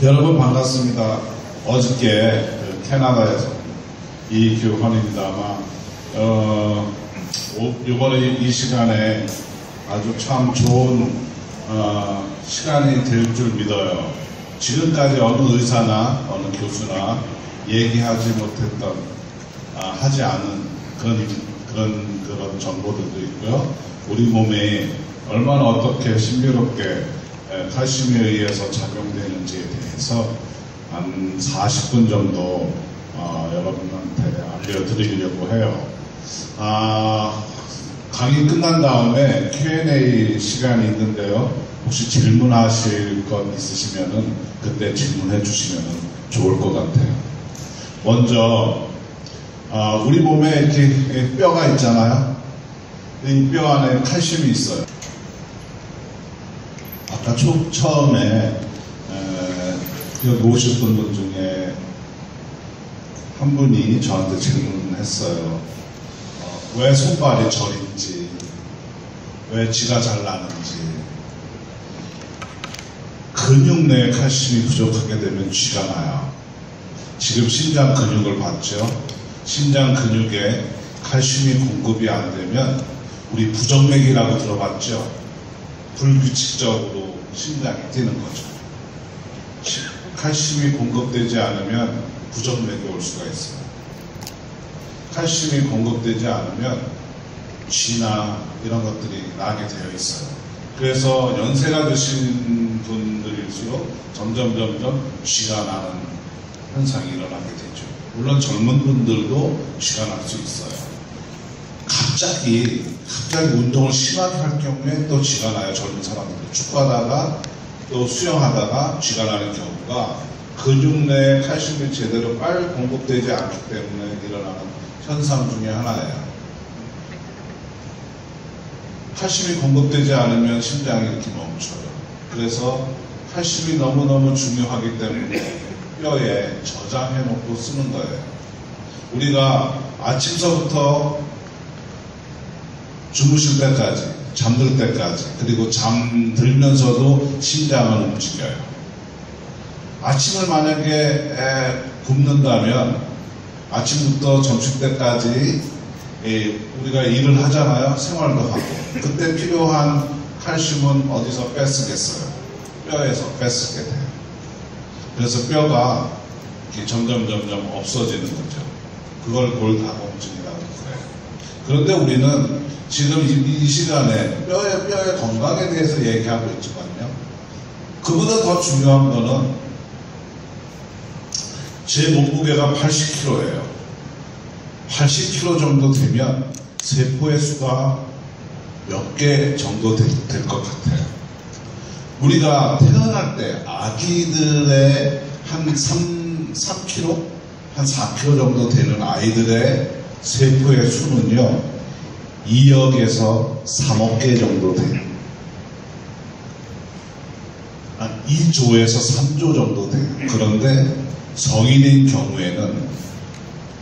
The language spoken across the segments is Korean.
여러분 반갑습니다. 어저께 캐나다에서 이 교환입니다만 이번에 이 시간에 아주 참 좋은 시간이 될 줄 믿어요. 지금까지 어느 의사나 어느 교수나 얘기하지 못했던 하지 않은 그런 정보들도 있고요. 우리 몸에 얼마나 어떻게 신비롭게 칼슘에 의해서 작용되는지에 대해서 한 40분 정도 여러분한테 알려드리려고 해요. 강의 끝난 다음에 Q&A 시간이 있는데요. 혹시 질문하실 것 있으시면은 그때 질문해 주시면 좋을 것 같아요. 먼저 우리 몸에 이렇게 뼈가 있잖아요. 이 뼈 안에 칼슘이 있어요. 아까 처음에 여기 오셨던 분 중에 한 분이 저한테 질문을 했어요. 왜 손발이 저린지, 왜 쥐가 잘 나는지. 근육 내에 칼슘이 부족하게 되면 쥐가 나요. 지금 심장 근육을 봤죠? 심장 근육에 칼슘이 공급이 안 되면 우리 부정맥이라고 들어봤죠? 불규칙적으로 심장이 뛰는 거죠. 칼슘이 공급되지 않으면 부정맥이 올 수가 있어요. 칼슘이 공급되지 않으면 쥐나 이런 것들이 나게 되어 있어요. 그래서 연세가 드신 분들일수록 점점 쥐가 나는 현상이 일어나게 되죠. 물론 젊은 분들도 쥐가 날 수 있어요. 갑자기 운동을 심하게 할 경우에 또 쥐가 나요. 젊은 사람들. 축구하다가 또 수영하다가 쥐가 나는 경우가 근육 내에 칼슘이 제대로 빨리 공급되지 않기 때문에 일어나는 현상 중에 하나예요. 칼슘이 공급되지 않으면 심장이 이렇게 멈춰요. 그래서 칼슘이 너무너무 중요하기 때문에 뼈에 저장해 놓고 쓰는 거예요. 우리가 아침서부터 주무실 때까지, 잠들 때까지, 그리고 잠들면서도 심장을 움직여요. 아침을 만약에 굶는다면 아침부터 점심 때까지 우리가 일을 하잖아요. 생활도 하고. 그때 필요한 칼슘은 어디서 뺏쓰겠어요? 뼈에서 뺏쓰게 돼요. 그래서 뼈가 점점 없어지는 거죠. 그걸 골다공증이라고 그래요. 그런데 우리는 지금 이 시간에 뼈의 건강에 대해서 얘기하고 있지만요. 그보다 더 중요한 거는 제 몸무게가 80kg예요. 80kg 정도 되면 세포의 수가 몇 개 정도 될 것 같아요. 우리가 태어날 때 아기들의 한 3kg? 한 4kg 정도 되는 아이들의 세포의 수는요. 2억에서 3억 개 정도 돼요. 한 2조에서 3조 정도 돼요. 그런데 성인인 경우에는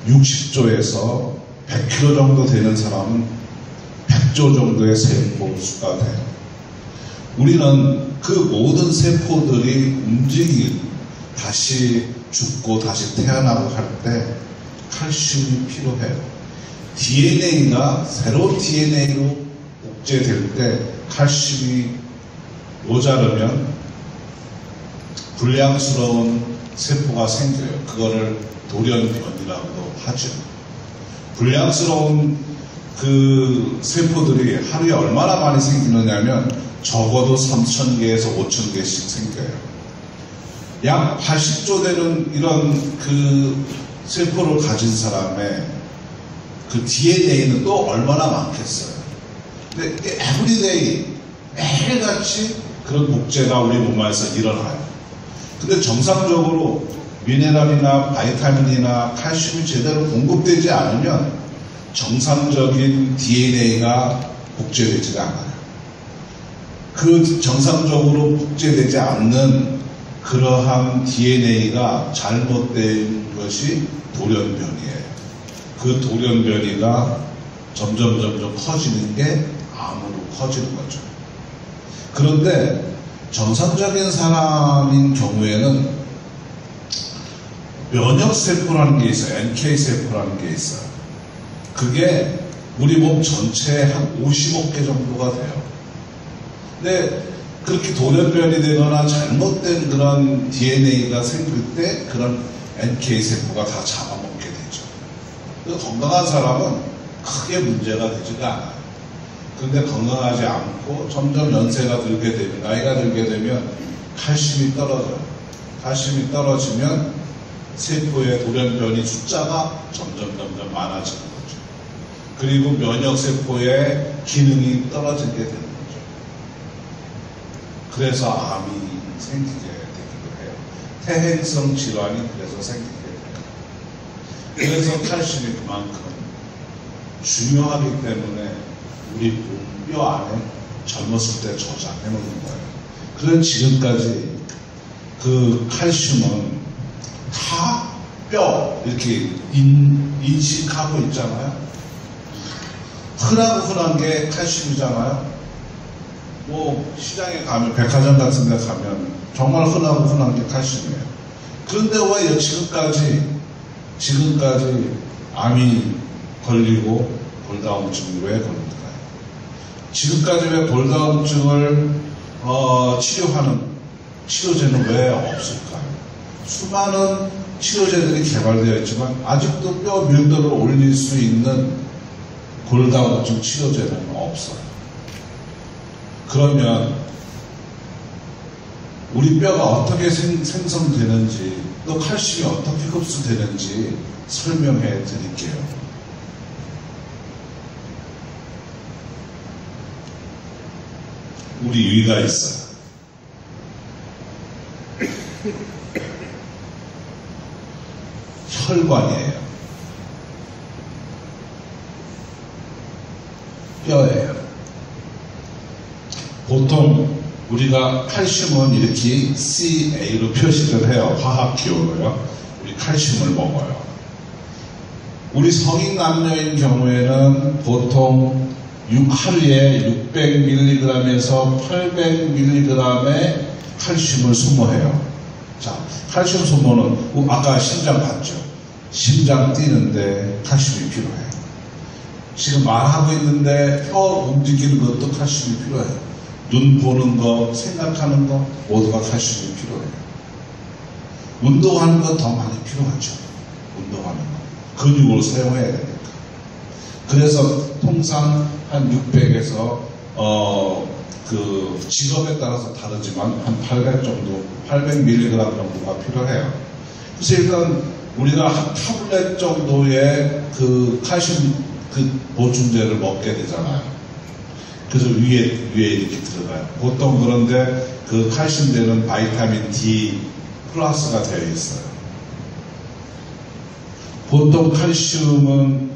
60조에서 100kg 정도 되는 사람은 100조 정도의 세포 수가 돼요. 우리는 그 모든 세포들이 다시 죽고 다시 태어나고 할 때 칼슘이 필요해요. DNA가 새로운 DNA로 복제될 때 칼슘이 모자르면 불량스러운 세포가 생겨요. 그거를 돌연변이라고도 하죠. 불량스러운 그 세포들이 하루에 얼마나 많이 생기느냐면 적어도 3,000개에서 5,000개씩 생겨요. 약 80조 되는 이런 그 세포를 가진 사람의 그 DNA는 또 얼마나 많겠어요. 근데 에브리데이 매일같이 그런 복제가 우리 몸 안에서 일어나요. 근데 정상적으로 미네랄이나 바이타민이나 칼슘이 제대로 공급되지 않으면 정상적인 DNA가 복제되지가 않아요. 그 정상적으로 복제되지 않는 그러한 DNA가 잘못된 것이 돌연변이에요. 그 돌연변이가 점점 커지는 게 암으로 커지는 거죠. 그런데 정상적인 사람인 경우에는 면역세포라는 게 있어요. NK세포라는 게 있어요. 그게 우리 몸 전체에 한 50억 개 정도가 돼요. 근데 그렇게 돌연변이 되거나 잘못된 그런 DNA가 생길 때 그런 NK세포가 다 잡아먹게 되죠. 그래서 건강한 사람은 크게 문제가 되지가 않아요. 근데 건강하지 않고 점점 연세가 들게 되면, 나이가 들게 되면 칼슘이 떨어져요. 칼슘이 떨어지면 세포의 돌연변이 숫자가 점점 많아지는 거죠. 그리고 면역세포의 기능이 떨어지게 되는 거죠. 그래서 암이 생기게 되기도 해요. 퇴행성 질환이 그래서 생기게 돼요. 그래서 칼슘이 그만큼 중요하기 때문에 우리 뼈 안에 젊었을 때 저장해 놓는 거예요. 그런 지금까지 그 칼슘은 다 뼈 이렇게 인식하고 있잖아요. 흔한 게 칼슘이잖아요. 뭐 시장에 가면, 백화점 같은 데 가면 정말 흔한 게 칼슘이에요. 그런데 왜 지금까지 암이 걸리고 골다공증이 왜 걸릴까요? 지금까지 왜 골다공증을 치료하는 치료제는 왜 없을까요? 수많은 치료제들이 개발되어 있지만 아직도 뼈 밀도를 올릴 수 있는 골다공증 치료제는 없어요. 그러면 우리 뼈가 어떻게 생성되는지, 또 칼슘이 어떻게 흡수되는지 설명해 드릴게요. 우리 위가 있어요. 혈관이에요. 뼈예요. 보통 우리가 칼슘은 이렇게 CA로 표시를 해요. 화학기호로요. 우리 칼슘을 먹어요. 우리 성인 남녀인 경우에는 보통 하루에 600mg에서 800mg의 칼슘을 소모해요. 자, 칼슘 소모는 아까 심장 봤죠? 심장 뛰는데 칼슘이 필요해요. 지금 말하고 있는데 혀 움직이는 것도 칼슘이 필요해요. 눈 보는 거, 생각하는 거 모두가 칼슘이 필요해요. 운동하는 거 더 많이 필요하죠. 운동하는 거. 근육을 사용해야 되니까. 그래서 통상 한 600에서 그 직업에 따라서 다르지만 한 800 정도, 800mg 정도가 필요해요. 그래서 일단 우리가 한 타블렛 정도의 그 칼슘 그 보충제를 먹게 되잖아요. 그래서 위에 이렇게 들어가요. 보통 그런데 그 칼슘제는 바이타민 D 플러스가 되어 있어요. 보통 칼슘은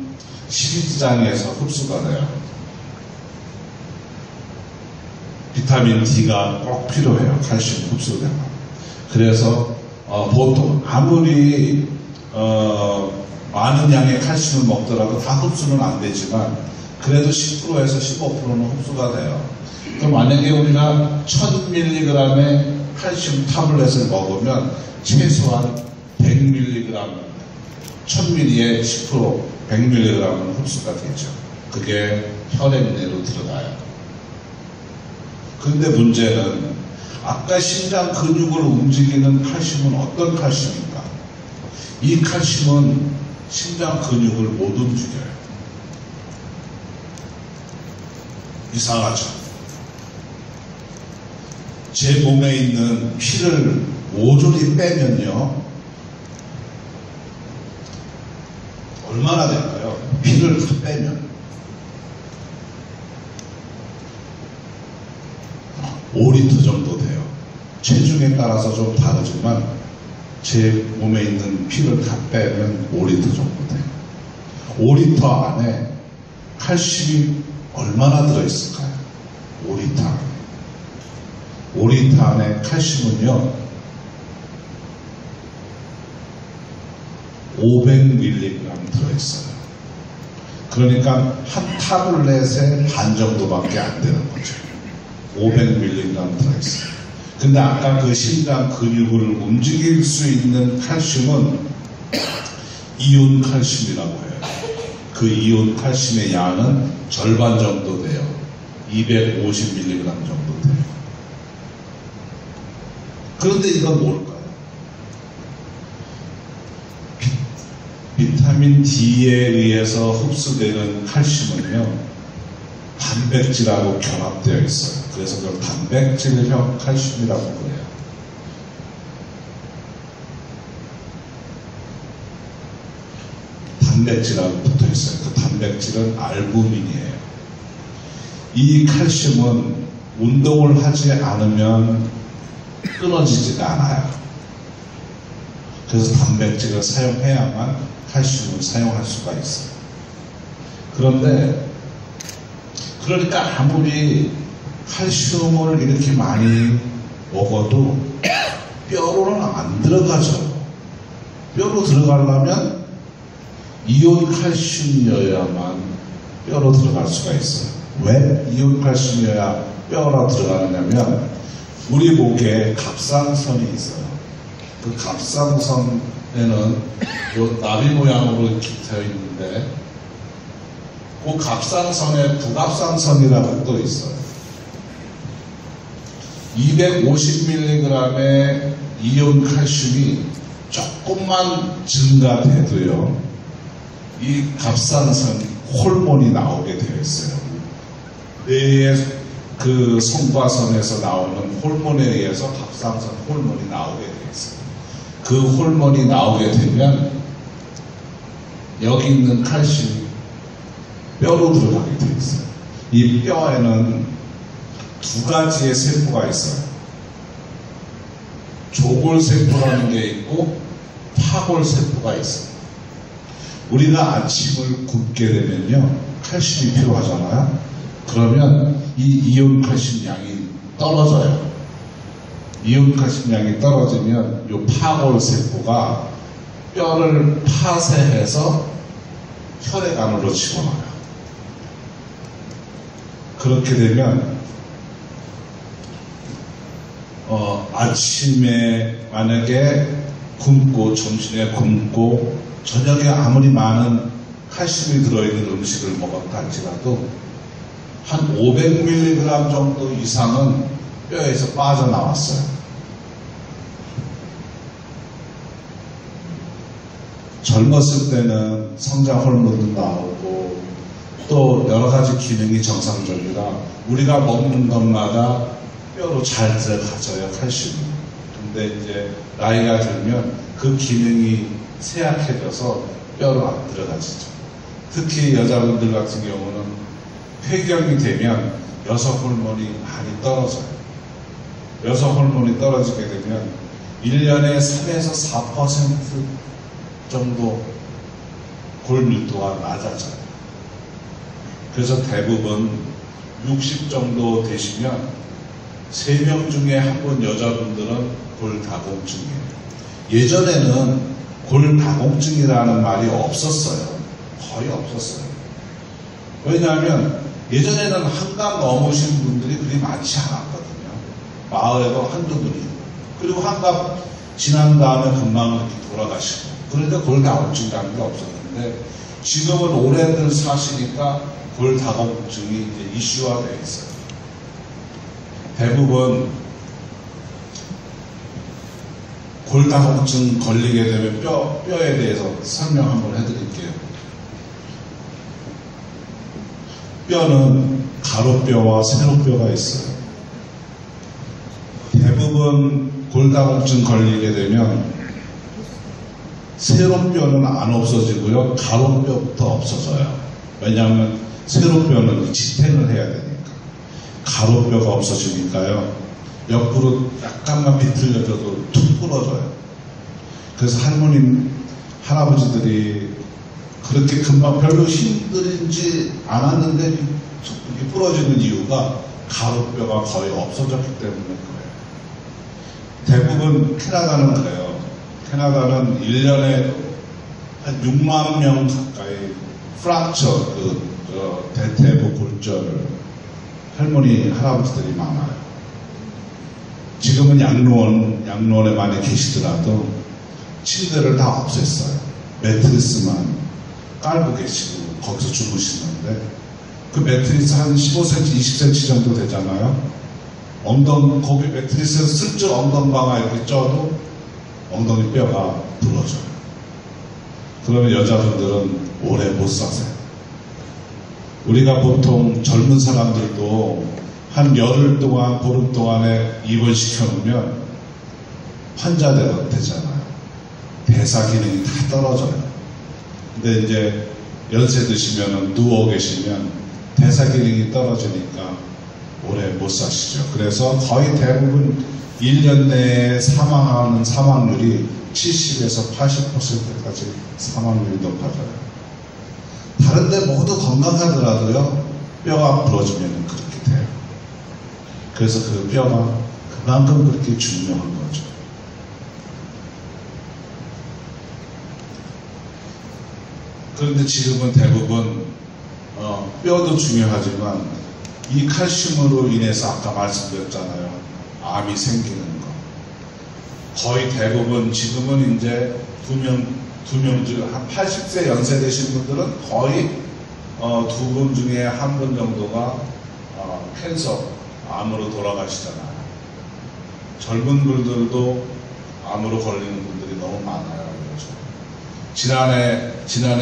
식이지장에서 흡수가 돼요. 비타민 D가 꼭 필요해요. 칼슘 흡수되고. 그래서 보통 아무리 많은 양의 칼슘을 먹더라도 다 흡수는 안 되지만 그래도 10%에서 15%는 흡수가 돼요. 그럼 만약에 우리가 1000mg의 칼슘 타블렛을 먹으면 최소한 100mg, 1000mg에 10%, 100mg은 흡수가 되죠. 그게 혈액 내로 들어가요. 근데 문제는 아까 심장 근육을 움직이는 칼슘은 어떤 칼슘인가? 이 칼슘은 심장 근육을 못 움직여요. 이상하죠? 제 몸에 있는 피를 모조리 빼면요, 얼마나 될까요? 피를 다 빼면 5리터 정도 돼요. 체중에 따라서 좀 다르지만 제 몸에 있는 피를 다 빼면 5리터 정도 돼요. 5리터 안에 칼슘이 얼마나 들어있을까요? 5리터 안에. 5리터 안에 칼슘은요 500mg 들어있어요. 그러니까 한 타블렛의 반 정도밖에 안 되는 거죠. 500mg 들어있어요. 근데 아까 그 심장 근육을 움직일 수 있는 칼슘은 이온 칼슘이라고 해요. 그 이온 칼슘의 양은 절반 정도 돼요. 250mg 정도 돼요. 그런데 이건 뭘까요? 비타민 D에 의해서 흡수되는 칼슘은요, 단백질하고 결합되어 있어요. 그래서 그걸 단백질형 칼슘이라고 그래요. 단백질하고 붙어 있어요. 그 단백질은 알부민이에요. 이 칼슘은 운동을 하지 않으면 끊어지지가 않아요. 그래서 단백질을 사용해야만 칼슘을 사용할 수가 있어요. 그런데 그러니까 아무리 칼슘을 이렇게 많이 먹어도 뼈로는 안 들어가죠. 뼈로 들어가려면 이온 칼슘이어야만 뼈로 들어갈 수가 있어요. 왜 이온 칼슘이어야 뼈로 들어가느냐면 우리 목에 갑상선이 있어요. 그 갑상선에는 요 나비 모양으로 이렇게 되어 있는데 그 갑상선에 부갑상선이라고 또 있어요. 250mg의 이온 칼슘이 조금만 증가돼도요, 이 갑상선 호르몬이 나오게 되어 있어요. 뇌의 그 성과선에서 나오는 호르몬에 의해서 갑상선 호르몬이 나오게 되어 있어요. 그 호르몬이 나오게 되면 여기 있는 칼슘이 뼈로 들어가게 되어 있어요. 이 뼈에는 두 가지의 세포가 있어요. 조골세포라는 게 있고 파골세포가 있어요. 우리가 아침을 굶게 되면요, 칼슘이 필요하잖아요. 그러면 이 이온 칼슘 양이 떨어져요. 이온 칼슘 양이 떨어지면 이 파골세포가 뼈를 파쇄해서 혈액 안으로 집어넣어요. 그렇게 되면 아침에 만약에 굶고 점심에 굶고 저녁에 아무리 많은 칼슘이 들어있는 음식을 먹었다 할지라도 한 500mg 정도 이상은 뼈에서 빠져나왔어요. 젊었을 때는 성장 호르몬도 나오고 또 여러 가지 기능이 정상적이라 우리가 먹는 것마다 뼈로 잘 들어가져요, 칼슘이. 근데 이제 나이가 들면 그 기능이 쇠약해져서 뼈로 안 들어가지죠. 특히 여자분들 같은 경우는 폐경이 되면 여성 호르몬이 많이 떨어져요. 여성 호르몬이 떨어지게 되면 1년에 3에서 4% 정도 골밀도가 낮아져요. 그래서 대부분 60 정도 되시면 3명 중에 한 분 여자분들은 골다공증이에요. 예전에는 골다공증이라는 말이 없었어요. 거의 없었어요. 왜냐하면 예전에는 한강 넘으신 분들이 그리 많지 않았거든요. 마을에도 한두 분이. 그리고 한강 지난 다음에 금방 이렇게 돌아가시고. 그러니까 골다공증이라는 게 없었는데 지금은 오래들 사시니까 골다공증이 이제 이슈화되어 있어요. 대부분 골다공증 걸리게 되면 뼈에 대해서 설명 한번 해드릴게요. 뼈는 가로뼈와 세로뼈가 있어요. 대부분 골다공증 걸리게 되면 세로뼈는 안 없어지고요, 가로뼈부터 없어져요. 왜냐하면 세로뼈는 지탱을 해야 되니까. 가로뼈가 없어지니까요, 옆으로 약간만 비틀려져도 툭 부러져요. 그래서 할아버지들이 그렇게 금방 별로 힘들지 않았는데 툭 부러지는 이유가 가로뼈가 거의 없어졌기 때문에 그래요. 대부분 캐나다는 그래요. 캐나다는 1년에 한 6만 명 가까이 프랙처, 대퇴부 골절을 할머니, 할아버지들이 많아요. 지금은 양로원에 많이 계시더라도 침대를 다 없앴어요. 매트리스만 깔고 계시고 거기서 주무시는데 그 매트리스 한 15cm, 20cm 정도 되잖아요. 거기 매트리스에서 슬쩍 엉덩방아 이렇게 쪄도 엉덩이 뼈가 부러져요. 그러면 여자분들은 오래 못 사세요. 우리가 보통 젊은 사람들도 한 열흘 동안, 보름 동안에 입원시켜 놓으면 환자가 되잖아요. 대사 기능이 다 떨어져요. 근데 이제 연세 드시면 누워 계시면 대사 기능이 떨어지니까 오래 못 사시죠. 그래서 거의 대부분 1년 내에 사망하는 사망률이 70에서 80%까지 사망률이 높아져요. 다른데 모두 건강하더라도요, 뼈가 부러지면 그렇게 돼요. 그래서 그 뼈가 그만큼 그렇게 중요한 거죠. 그런데 지금은 대부분 뼈도 중요하지만 이 칼슘으로 인해서 아까 말씀드렸잖아요. 암이 생기는 거. 거의 대부분 지금은 이제 두 명 중 한 80세 연세 되신 분들은 거의 두 분 중에 한 분 정도가 캔서, 암으로 돌아가시잖아요. 젊은 분들도 암으로 걸리는 분들이 너무 많아요. 그렇죠. 지난해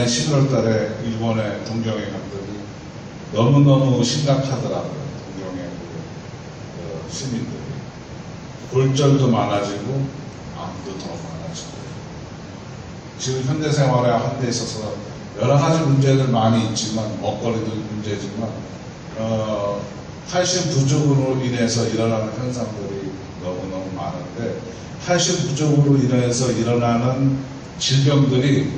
11월 달에 일본에 동경에 갔더니 너무너무 심각하더라고요. 동경의 시민들이. 골절도 많아지고 암도 더 많아지고. 지금 현대생활에 한 데 있어서 여러 가지 문제들 많이 있지만, 먹거리도 문제지만 칼슘 부족으로 인해서 일어나는 현상들이 너무너무 많은데, 칼슘 부족으로 인해서 일어나는 질병들이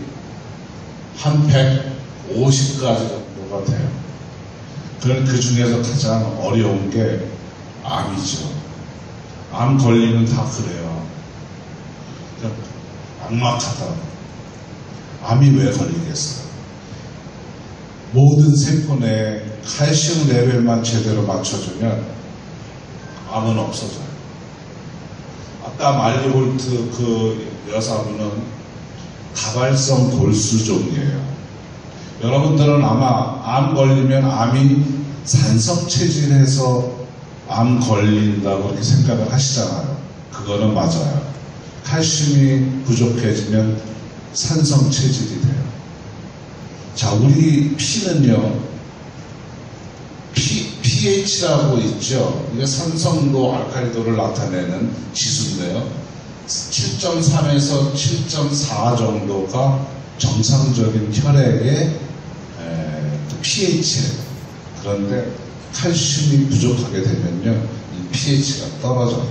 한 150가지 정도가 돼요. 그 중에서 가장 어려운 게 암이죠. 암 걸리면 다 그래요. 막막하다. 암이 왜 걸리겠어요? 모든 세포 내에 칼슘 레벨만 제대로 맞춰주면 암은 없어져요. 아까 말리볼트 그 여사분은 다발성 골수종이에요. 여러분들은 아마 암 걸리면 암이 산성체질해서 암 걸린다고 이렇게 생각을 하시잖아요. 그거는 맞아요. 칼슘이 부족해지면 산성체질이 돼요. 자, 우리 피는요, pH라고 있죠. 이게 산성도 알칼리도를 나타내는 지수인데요. 7.3에서 7.4 정도가 정상적인 혈액의 pH예요. 그런데 칼슘이 부족하게 되면요, 이 pH가 떨어져요.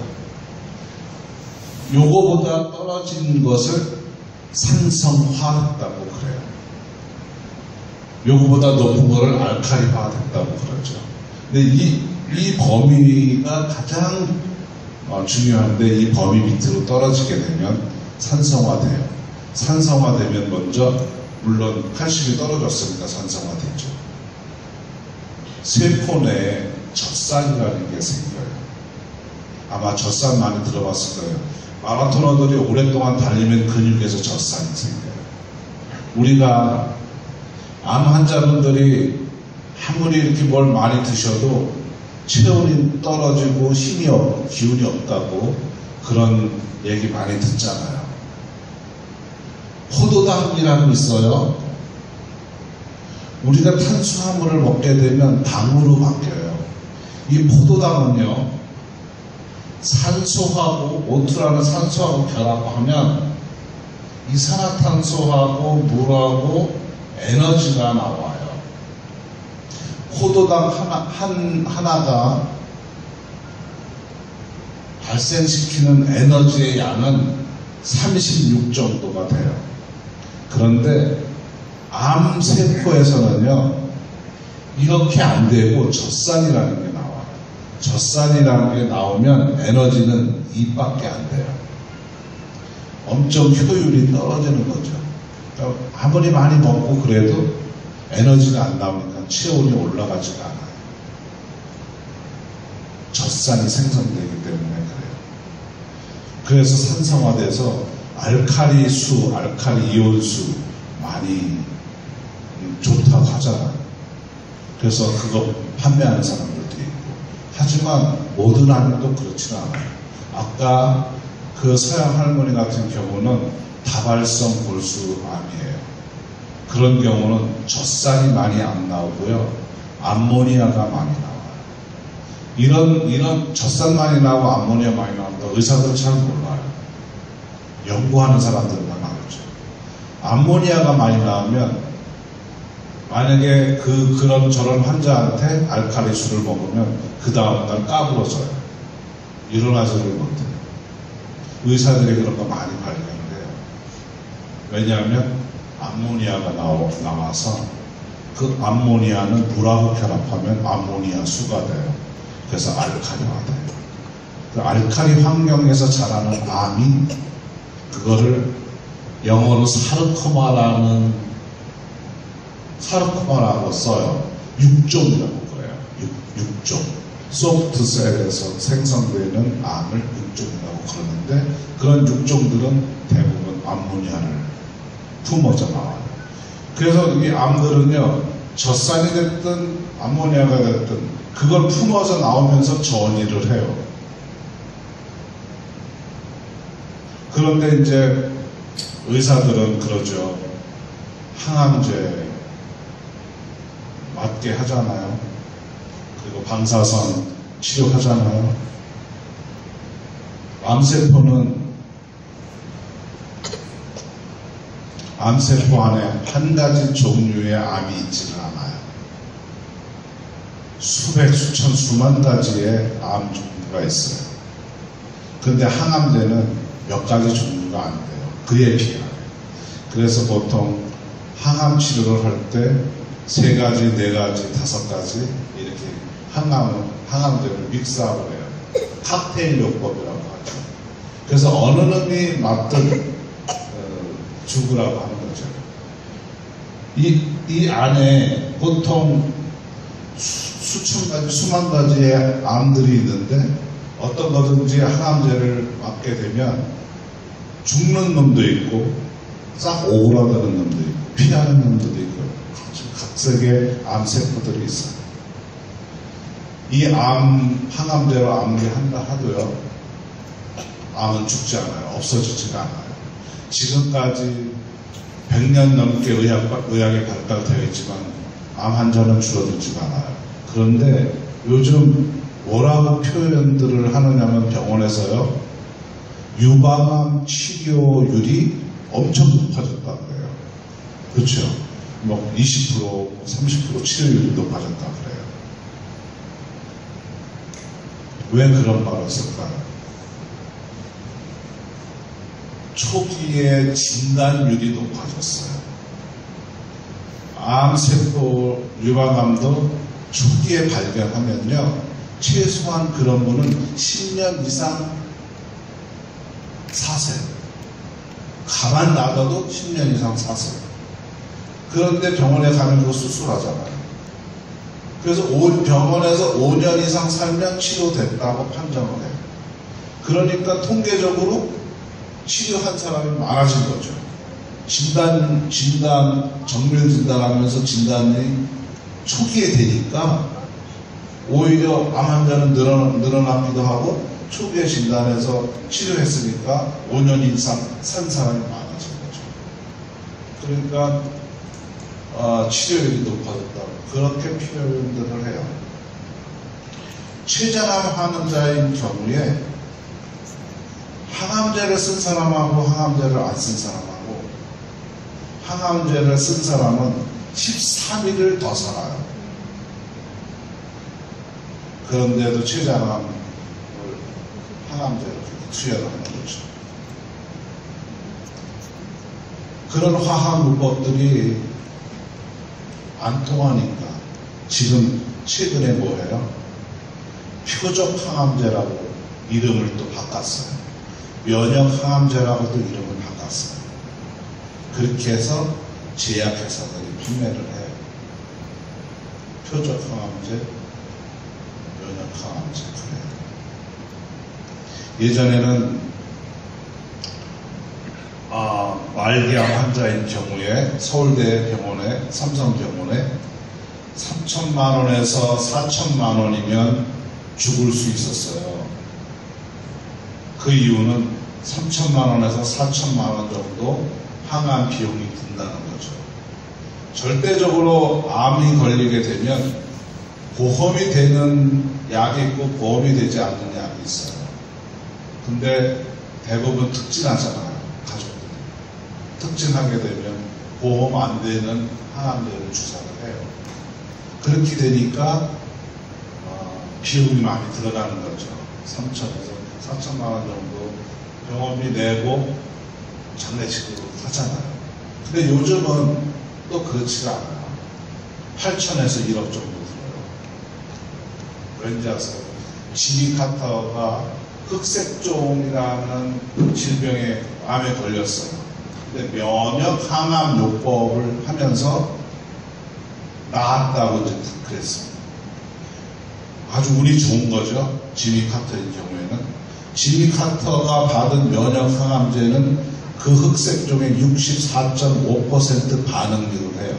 요거보다 떨어진 것을 산성화됐다고 그래요. 요거보다 높은 거를 알칼리화됐다고 그러죠. 근데 이 범위가 가장 중요한데, 이 범위 밑으로 떨어지게 되면 산성화돼요. 산성화되면 먼저, 물론 칼슘이 떨어졌으니까 산성화되죠. 세포 내에 젖산이라는 게 생겨요. 아마 젖산 많이 들어봤을 거예요. 마라토너들이 오랫동안 달리면 근육에서 젖산이 생겨요. 우리가 암 환자분들이 아무리 이렇게 뭘 많이 드셔도 체온이 떨어지고 기운이 없다고 그런 얘기 많이 듣잖아요. 포도당이라고 있어요. 우리가 탄수화물을 먹게 되면 당으로 바뀌어요. 이 포도당은요, 산소하고 O2라는 산소하고 결합하면 이산화탄소하고 물하고 에너지가 나와요. 포도당 하나가 발생시키는 에너지의 양은 36 정도가 돼요. 그런데 암세포에서는요, 이렇게 안 되고 젖산이라는 게 나와요. 젖산이라는 게 나오면 에너지는 2밖에 안 돼요. 엄청 효율이 떨어지는 거죠. 그러니까 아무리 많이 먹고 그래도 에너지가 안 나오니까 체온이 올라가지가 않아요. 젖산이 생성되기 때문에 그래요. 그래서 산성화돼서 알칼리수, 알칼리 이온수 많이 좋다고 하잖아요. 그래서 그거 판매하는 사람들도 있고. 하지만 모든 암도 그렇지는 않아요. 아까 그 서양 할머니 같은 경우는 다발성 골수암이에요. 그런 경우는 젖살이 많이 안 나오고요. 암모니아가 많이 나와요. 이런 젖살 많이 나오고 암모니아 많이 나온다. 의사들은 잘 몰라요. 연구하는 사람들만 알죠. 암모니아가 많이 나오면 만약에 그런 저런 환자한테 알칼리수를 먹으면 그 다음날 까부러져요. 일어나지를 못해요. 의사들이 그런 거 많이 발견돼요. 왜냐하면 암모니아가 나와서 그 암모니아는 물하고 결합하면 암모니아 수가 돼요. 그래서 알칼리화돼요. 그 알칼리 환경에서 자라는 암이 그거를 영어로 사르코마라고 써요. 육종이라고 그래요. 육종. 소프트셀에서 생성되는 암을 육종이라고 그러는데 그런 육종들은 대부분 암모니아를 품어져 나와요. 그래서 이 암들은요, 젖산이 됐든 암모니아가 됐든 그걸 품어서 나오면서 전이를 해요. 그런데 이제 의사들은 그러죠. 항암제 맞게 하잖아요. 그리고 방사선 치료하잖아요. 암세포 안에 한 가지 종류의 암이 있지는 않아요. 수백, 수천, 수만 가지의 암 종류가 있어요. 그런데 항암제는 몇 가지 종류가 안 돼요. 그에 비하여. 그래서 보통 항암 치료를 할 때 3가지, 4가지, 5가지 이렇게 항암제를 믹스하고 해요. 칵테일 요법이라고 하죠. 그래서 어느 놈이 맞든 죽으라고 하는 거죠. 이 안에 보통 수천 가지, 수만 가지의 암들이 있는데 어떤 거든지 항암제를 맞게 되면 죽는 놈도 있고 싹 오그라드는 놈도 있고 피하는 놈도 있고 각색의 암세포들이 있어요. 이 항암제로 암기한다 하도요. 암은 죽지 않아요. 없어지지가 않아요. 지금까지 100년 넘게 의학이 발달되어 있지만 암 환자는 줄어들지가 않아요. 그런데 요즘 뭐라고 표현들을 하느냐면 병원에서요. 유방암 치료율이 엄청 높아졌다고 그래요. 그렇죠? 뭐 20%, 30% 치료율이 높아졌다고 그래요. 왜 그런 말을 쓸까요? 초기에 진단율이 높아졌어요. 암세포 유방암도 초기에 발견하면요. 최소한 그런 분은 10년 이상 사세요. 가만 놔둬도 10년 이상 사세요. 그런데 병원에 가면 그거 수술하잖아요. 그래서 병원에서 5년 이상 살면 치료됐다고 판정을 해요. 그러니까 통계적으로 치료한 사람이 많아진 거죠. 정밀 진단하면서 진단이 초기에 되니까 오히려 암 환자는 늘어나기도 하고 초기에 진단해서 치료했으니까 5년 이상 산 사람이 많아진 거죠. 그러니까 치료율이 높아졌다고 그렇게 표현들을 해요. 췌장암 환자인 경우에 항암제를 쓴 사람하고 항암제를 안 쓴 사람하고 항암제를 쓴 사람은 13일을 더 살아요. 그런데도 췌장암을 항암제로 투여를 하는 거죠. 그런 화학 물법들이 안 통하니까 지금 최근에 뭐예요? 표적 항암제라고 이름을 또 바꿨어요. 면역 항암제라고도 이름을 바꿨어요. 그렇게 해서 제약회사들이 판매를 해요. 표적 항암제, 면역 항암제 그래요. 예전에는 말기암 환자인 경우에 서울대병원에 삼성병원에 3천만 원에서 4천만 원이면 죽을 수 있었어요. 그 이유는 3천만 원에서 4천만 원 정도 항암 비용이 든다는 거죠. 절대적으로 암이 걸리게 되면 보험이 되는 약이 있고 보험이 되지 않는 약이 있어요. 근데 대부분 특진하잖아요. 가족들이. 특진하게 되면 보험 안 되는 항암제를 주사를 해요. 그렇게 되니까 비용이 많이 들어가는 거죠. 3천에서 4천만 원 정도 병원비 내고 장례식으로 하잖아요. 근데 요즘은 또 그렇지가 않아요. 8천에서 1억 정도 들어요. 왠지 아세요? 지미 카터가 흑색종이라는 질병에 암에 걸렸어요. 근데 면역 항암 요법을 하면서 나았다고 이제 그랬습니다. 아주 운이 좋은 거죠. 지미 카터의 경우에는. 지미 카터가 받은 면역 항암제는 그 흑색종의 64.5% 반응률을 해요.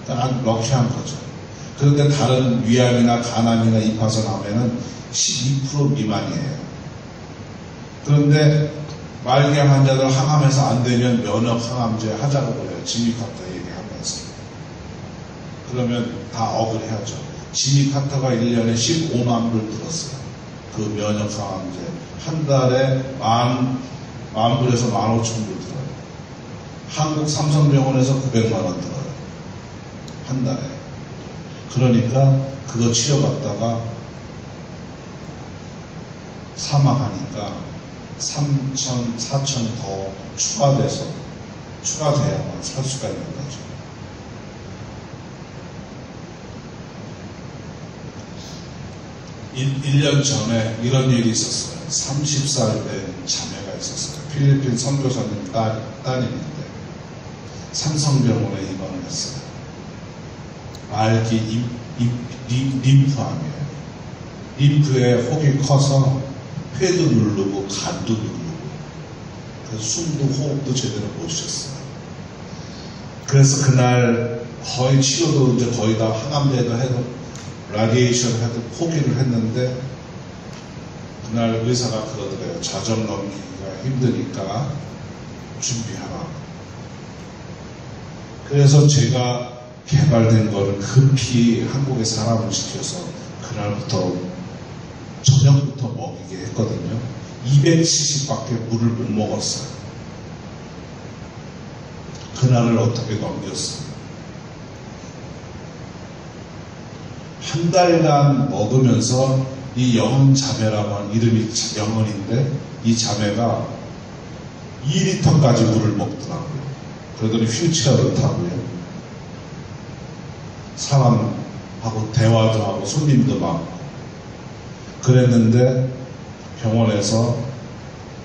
그러니까 아주 럭키한 거죠. 그런데 다른 위암이나 간암이나 이파선 암에는 12% 미만이에요. 그런데 말기암 환자들 항암해서 안 되면 면역 항암제 하자고 그래요. 지미 카터 얘기하면서. 그러면 다 억울해야죠. 지미 카터가 1년에 15만 불 들었어요. 그 면역 항암제. 한 달에 10,000불에서 15,000불 들어요. 한국 삼성병원에서 900만 원 들어요. 한 달에. 그러니까 그거 치료받다가 사망하니까 3천, 4천 더 추가돼야만 살 수가 있는 거죠. 일 년 전에 이런 일이 있었어요. 30살 된 자매가 있었어요. 필리핀 선교사님 따님인데 삼성병원에 입원을 했어요. 말기 림프암이에요. 림프에 혹이 커서 폐도 누르고 간도 누르고 그래서 숨도 호흡도 제대로 못 쉬었어요. 그래서 그날 거의 치료도 이제 거의 다 항암제도 해도 라디에이션 해도 포기를 했는데 그날 의사가 그러더래요. 자정 넘기기가 힘드니까 준비하라. 그래서 제가 개발된 거를 급히 한국에 사람을 시켜서 그날부터 저녁부터 먹이게 했거든요. 200cc밖에 물을 못 먹었어요. 그날을 어떻게 넘겼어요? 한 달간 먹으면서 이 영은 자매라고 하는 이름이 영은인데 이 자매가 2리터까지 물을 먹더라고요. 그러더니 휠체어를 타고요. 사람하고 대화도 하고 손님도 많고 그랬는데 병원에서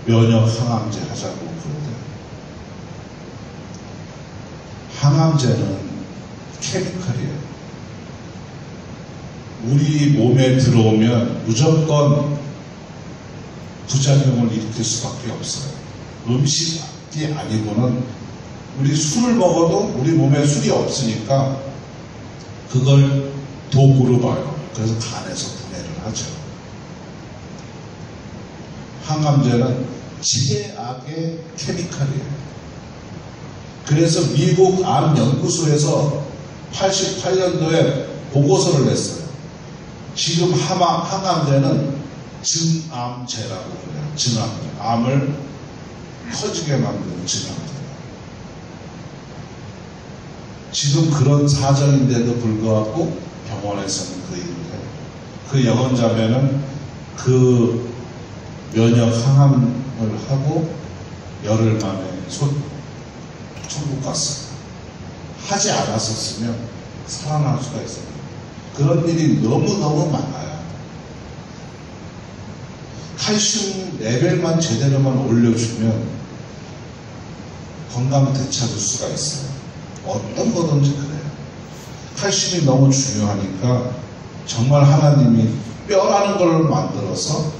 면역 항암제 하자고 그러대요. 항암제는 케미컬이에요. 우리 몸에 들어오면 무조건 부작용을 일으킬 수밖에 없어요. 음식이 아니고는 우리 술을 먹어도 우리 몸에 술이 없으니까 그걸 도구로 봐요. 그래서 간에서 분해를 하죠. 항암제는 최악의 케미컬이에요. 그래서 미국 암연구소에서 88년도에 보고서를 냈어요. 지금 항암제는 증암제라고 그래요. 증암제. 암을 커지게 만드는 증암제. 지금 그런 사정인데도 불구하고 병원에서는 그 일을 해요. 그 영혼자매는 그 면역 항암을 하고 열흘 만에 천국 갔어요. 하지 않았었으면 살아날 수가 있어요. 그런 일이 너무너무 많아요. 칼슘 레벨만 제대로만 올려주면 건강 되찾을 수가 있어요. 어떤 거든지 그래요. 칼슘이 너무 중요하니까 정말 하나님이 뼈라는 걸 만들어서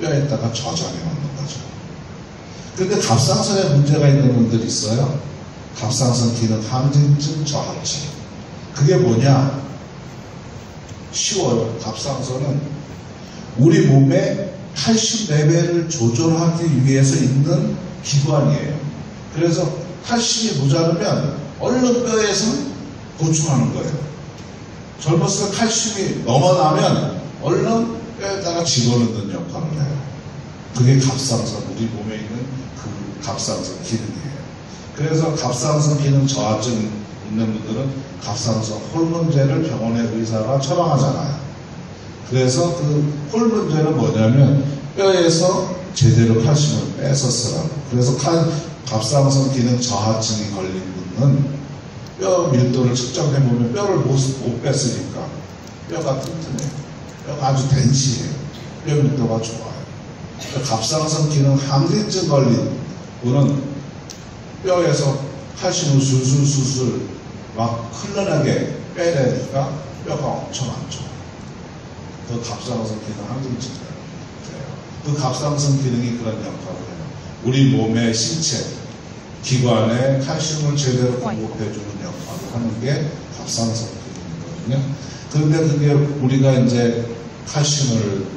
뼈에다가 저장해 놓는 거죠. 근데 갑상선에 문제가 있는 분들이 있어요. 갑상선 기능 항진증 저하증. 그게 뭐냐? 쉬워요. 갑상선은 우리 몸에 칼슘 레벨을 조절하기 위해서 있는 기관이에요. 그래서 칼슘이 모자르면 얼른 뼈에서 보충하는 거예요. 젊었을 때 칼슘이 넘어나면 얼른 뼈에다가 집어넣는 역할을 해요. 그게 갑상선, 우리 몸에 있는 그 갑상선 기능이에요. 그래서 갑상선 기능 저하증 있는 분들은 갑상선 호르몬제를 병원의 의사가 처방하잖아요. 그래서 그 호르몬제는 뭐냐면 뼈에서 제대로 칼슘을 빼서 쓰라고. 그래서 갑상선 기능 저하증이 걸린 분은 뼈 밀도를 측정해보면 뼈를 못 뺐으니까 뼈가 튼튼해요. 뼈가 아주 덴시해요. 뼈 밀도가 좋아요. 갑상선 기능 항진증 걸린 분은 뼈에서 칼슘을 술술술술 막 흘러나게 빼내니까 뼈가 엄청 안 좋아요. 그 갑상선 기능 항진증이에요. 그 갑상선 기능이 그런 역할을 해요. 우리 몸의 신체 기관에 칼슘을 제대로 공급해주는 역할을 하는 게 갑상선 기능이거든요. 그런데 그게 우리가 이제 칼슘을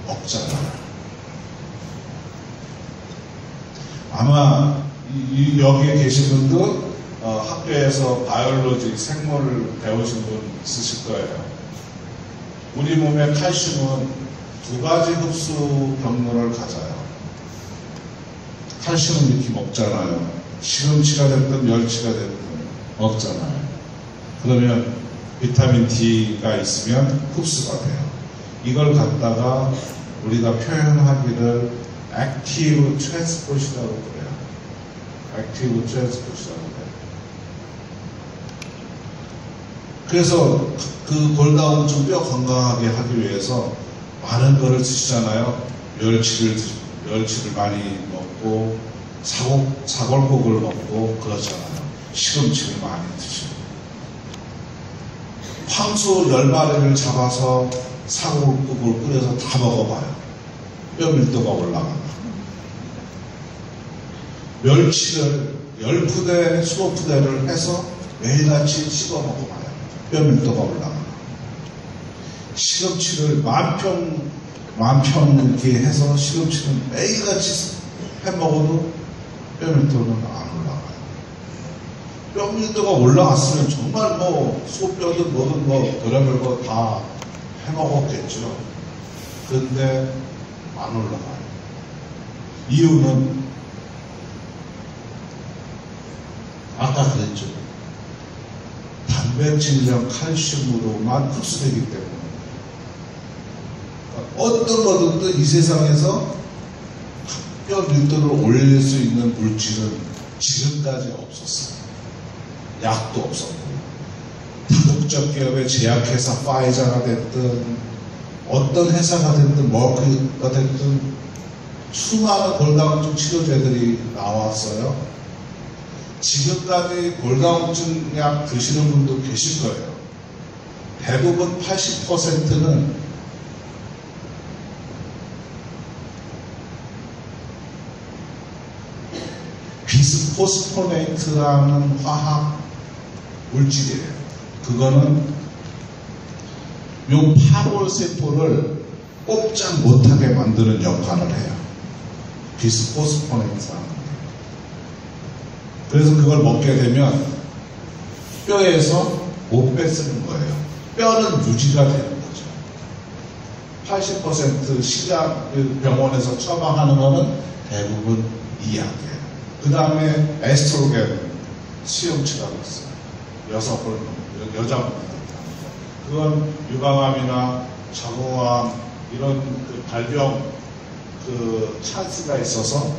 먹잖아요. 아마 여기에 계신 분도 학교에서 바이올로지 생물을 배우신 분 있으실 거예요. 우리 몸의 칼슘은 두 가지 흡수 경로를 가져요. 칼슘은 이렇게 먹잖아요. 시금치가 됐든 멸치가 됐든 먹잖아요. 그러면 비타민 D가 있으면 흡수가 돼요. 이걸 갖다가 우리가 표현하기를 액티브 트랜스포트라고 그래요. 액티브 트랜스포트라고 그래요. 그래서 그 골다공증 뼈 건강하게 하기 위해서 많은 거를 드시잖아요. 멸치를 많이 먹고 사골국을 먹고 그러잖아요. 시금치를 많이 드시고 황소 10마리를 잡아서 사골국을 끓여서 다 먹어봐요. 뼈 밀도가 올라간다. 멸치를 10푸대, 20푸대를 해서 매일같이 씹어 먹어봐요. 뼈 밀도가 올라간다. 시금치를 만평 이렇게 해서 시금치를 매일같이 해 먹어도 뼈 밀도는 안 올라가요. 뼈 밀도가 올라갔으면 정말 뭐 소뼈든 뭐든 뭐 별의별 거 다 해 먹었겠죠. 근데 안 올라가요. 이유는 아까 그랬죠. 단백질이랑 칼슘으로만 흡수되기 때문에 어떤 거든 이 세상에서 뼈 밀도를 올릴 수 있는 물질은 지금까지 없었어요. 약도 없었고 다국적 기업의 제약회사 파이자가 됐든 어떤 회사가 됐든 머크가 됐든 수많은 골다공증 치료제들이 나왔어요. 지금까지 골다공증 약 드시는 분도 계실 거예요. 대부분 80%는 비스포스포네이트라는 화학 물질이에요. 그거는 요 파골세포를 꼼짝 못하게 만드는 역할을 해요. 비스포스포네이트라는 게. 그래서 그걸 먹게 되면 뼈에서 못 뺏는 거예요. 뼈는 유지가 되는 거죠. 80% 시약 병원에서 처방하는 거는 대부분 이 약이에요. 그 다음에 에스트로겐 수용치라고 있어요. 여자 호르몬. 그건 유방암이나 자궁암 이런 그 발병 그 찬스가 있어서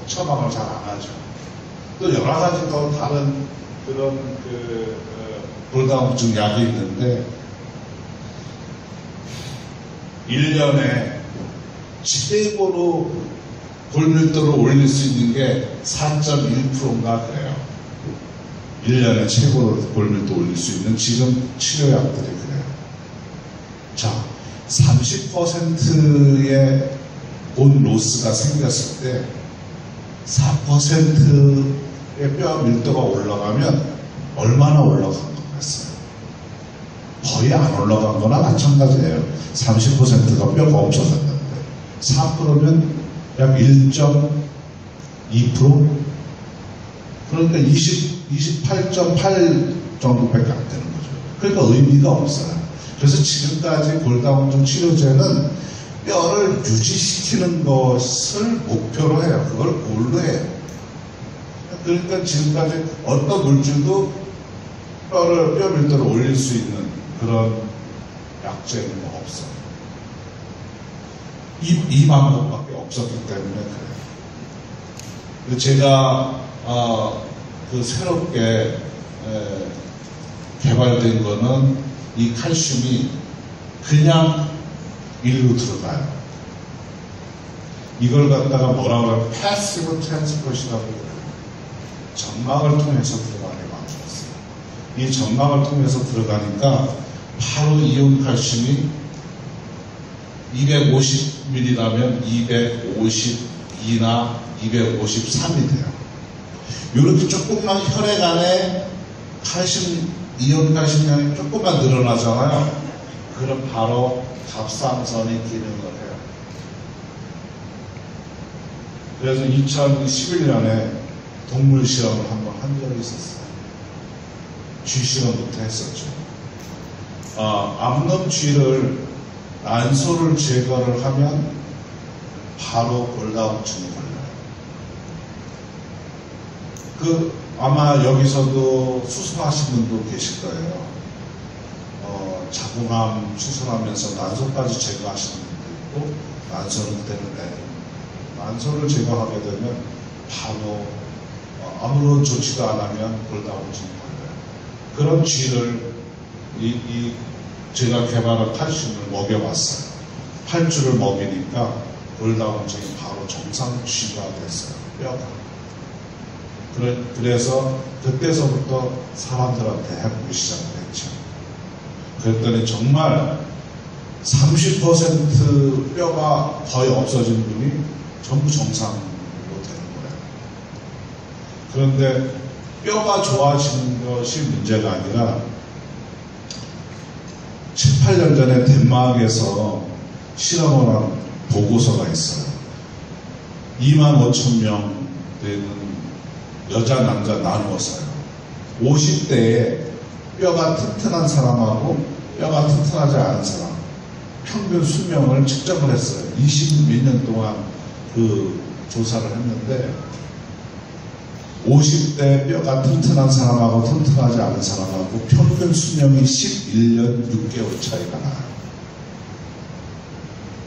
처방을 잘 안 하죠. 또 여러 가지 더 다른 그런 그 골다공증 약이 있는데 1년에 최고로 골밀도를 올릴 수 있는 게 4.1%인가 그래요. 1년에 최고로 골밀도 올릴 수 있는 지금 치료약들이 그래요. 자, 30%의 본 로스가 생겼을 때 4%의 뼈 밀도가 올라가면 얼마나 올라간 것 같아요? 거의 안 올라간 거나 마찬가지예요. 30%가 뼈가 없어졌는데 4%면 약 1.2%? 그러니까 28.8 정도밖에 안 되는 거죠. 그러니까 의미가 없어요. 그래서 지금까지 골다공증 치료제는 뼈를 유지시키는 것을 목표로 해요. 그걸 골로 해요. 그러니까 지금까지 어떤 물질도 뼈 밀도를 올릴 수 있는 그런 약제는 없어요. 이 방법밖에 없었기 때문에 그래요. 제가 새롭게 개발된 거는 이 칼슘이 그냥 일로 들어가요. 이걸 갖다가 뭐라고 하면 패시브 트랜스포트라고 해요. 점막을 통해서 들어가게 만들었어요. 이 점막을 통해서 들어가니까 바로 이온 칼슘이 250ml라면 252나 253이 돼요. 이렇게 조금만 혈액 안에 이온 칼슘량이 조금만 늘어나잖아요. 그럼 바로 갑상선이 기능을 해요. 그래서 2011년에 동물 실험을 한번 한 적이 있었어요. 쥐 실험부터 했었죠. 암놈 쥐를 난소를 제거를 하면 바로 골다공증이 걸려요. 아마 여기서도 수술하신 분도 계실 거예요. 자궁암 수술하면서 난소까지 제거하시는 분도 있고, 난소는 그대로 내는. 난소를 제거하게 되면 바로 아무런 조치도 안 하면 골다공증이 걸려요. 그런 쥐를 제가 개발한 칼슘을 먹여봤어요. 8주를 먹이니까 골다공증이 바로 정상 쥐가 됐어요. 뼈가. 그래서 그때서부터 사람들한테 해보기 시작했죠. 그랬더니 정말 30% 뼈가 거의 없어진 분이 전부 정상으로 되는 거예요. 그런데 뼈가 좋아지는 것이 문제가 아니라 7, 8년 전에 덴마크에서 실험을 한 보고서가 있어요. 25,000명 되는 여자, 남자 나누어서요. 50대에 뼈가 튼튼한 사람하고 뼈가 튼튼하지 않은 사람 평균 수명을 측정을 했어요. 20몇 년 동안 그 조사를 했는데 50대 뼈가 튼튼한 사람하고 튼튼하지 않은 사람하고 평균 수명이 11년 6개월 차이가 나요.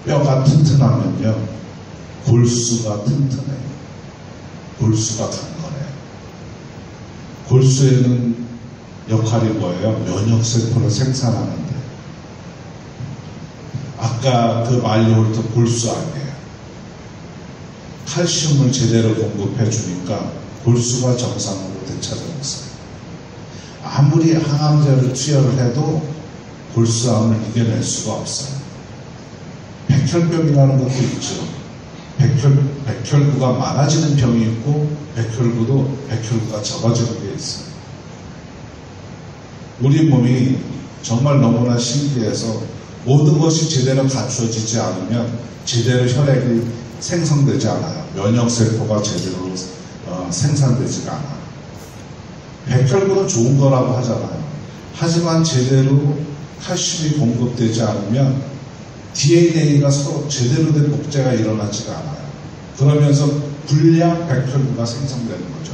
뼈가 튼튼하면요 골수가 튼튼해요. 골수가 강건해요. 골수에는 역할이 뭐예요? 면역세포를 생산하는데. 아까 그 말리홀트 골수 아니에요. 칼슘을 제대로 공급해 주니까 골수가 정상으로 되찾아졌어요. 아무리 항암제를 투여를 해도 골수암을 이겨낼 수가 없어요. 백혈병이라는 것도 있죠. 백혈구가 많아지는 병이 있고 백혈구가 적어지는 게 있어요. 우리 몸이 정말 너무나 신기해서 모든 것이 제대로 갖추어지지 않으면 제대로 혈액이 생성되지 않아요. 면역세포가 제대로 생산되지가 않아요. 백혈구는 좋은 거라고 하잖아요. 하지만 제대로 칼슘이 공급되지 않으면 DNA가 서로 제대로 된 복제가 일어나지가 않아요. 그러면서 불량 백혈구가 생성되는 거죠.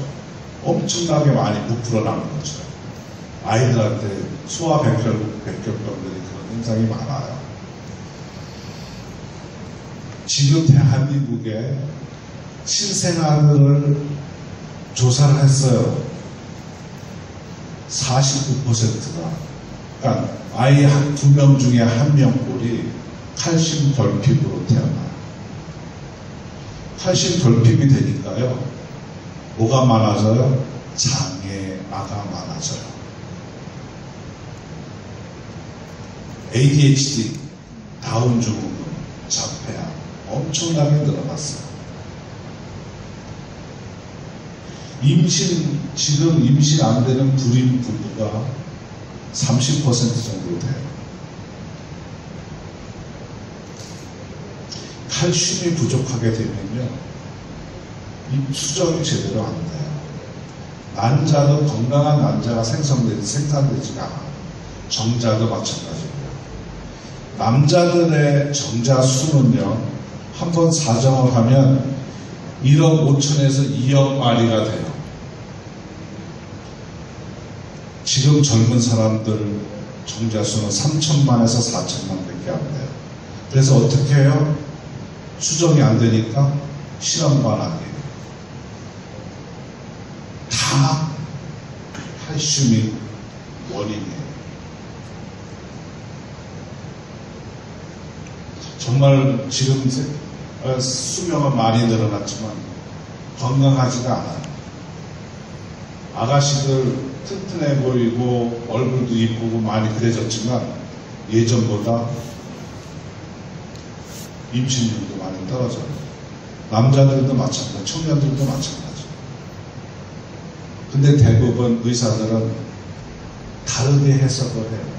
엄청나게 많이 부풀어나는 거죠. 아이들한테 소아 백혈병들이 그런 현상이 많아요. 지금 대한민국에 신생아들을 조사를 했어요. 49%가 그러니까 아이 2명 중에 1명꼴이 칼슘 결핍으로 태어나요. 칼슘 결핍이 되니까요. 뭐가 많아져요? 장애아가 많아져요. ADHD, 다운 증후군, 자폐아 엄청나게 늘어났어요. 지금 임신 안 되는 불임 부부가 30% 정도 돼요. 칼슘이 부족하게 되면요, 수정이 제대로 안 돼요. 난자도 건강한 난자가 생산되지가 않아요. 정자도 마찬가지고요. 남자들의 정자 수는요, 한번 사정을 하면 1억 5천에서 2억 마리가 돼요. 지금 젊은 사람들 정자 수는 3천만에서 4천만 밖에 안 돼요. 그래서 어떻게 해요? 수정이 안 되니까 실험관하게 다 칼슘이 원인이에요. 정말 지금 수명은 많이 늘어났지만 건강하지가 않아요. 아가씨들 튼튼해 보이고 얼굴도 이쁘고 많이 그래졌지만 예전보다 임신율도 많이 떨어져요. 남자들도 마찬가지, 청년들도 마찬가지. 근데 대부분 의사들은 다르게 해석을 해요.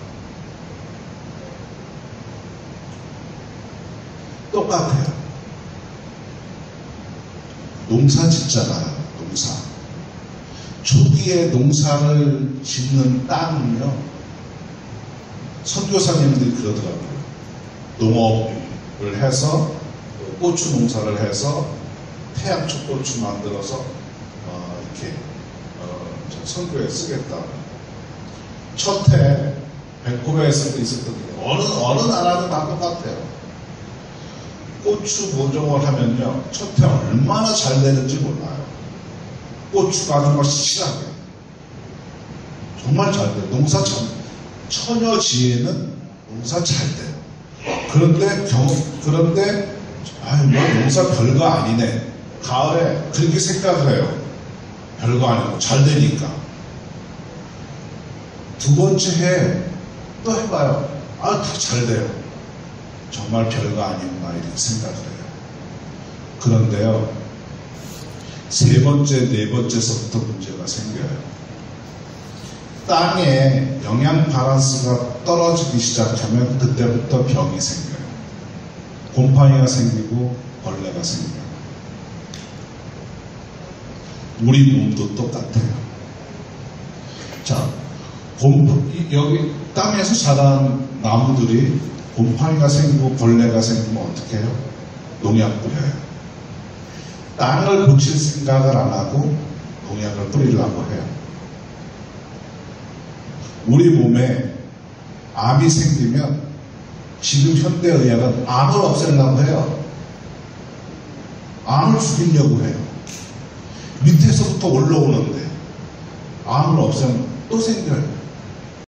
똑같아요. 농사 짓잖아요. 농사. 초기에 농사를 짓는 땅은요, 선교사님들이 그러더라고요. 농업을 해서 고추 농사를 해서 태양초 고추 만들어서 이렇게 선교에 쓰겠다. 첫 해 밴쿠버에서도 있었거든요. 어느 나라는 다 똑같아요. 고추 모종을 하면요, 첫 해 얼마나 잘 되는지 몰라요. 고추가 아주 막 실하게 정말 잘 돼요. 농사 처녀지에는 농사 잘 돼요. 그런데 뭐 농사 별거 아니네. 가을에 그렇게 생각을 해요. 별거 아니고 잘 되니까. 두 번째 해 또 해봐요. 더 잘 돼요. 정말 별거 아니구나 이렇게 생각을 해요. 그런데요, 세 번째, 네 번째서부터 문제가 생겨요. 땅에 영양 밸런스가 떨어지기 시작하면 그때부터 병이 생겨요. 곰팡이가 생기고 벌레가 생겨요. 우리 몸도 똑같아요. 자, 여기 땅에서 자란 나무들이 곰팡이가 생기고 벌레가 생기면 어떻게 해요? 농약 뿌려요. 땅을 고칠 생각을 안 하고 농약을 뿌리려고 해요. 우리 몸에 암이 생기면 지금 현대의학은 암을 없애려고 해요. 암을 죽이려고 해요. 밑에서부터 올라오는데 암을 없애면 또 생겨요.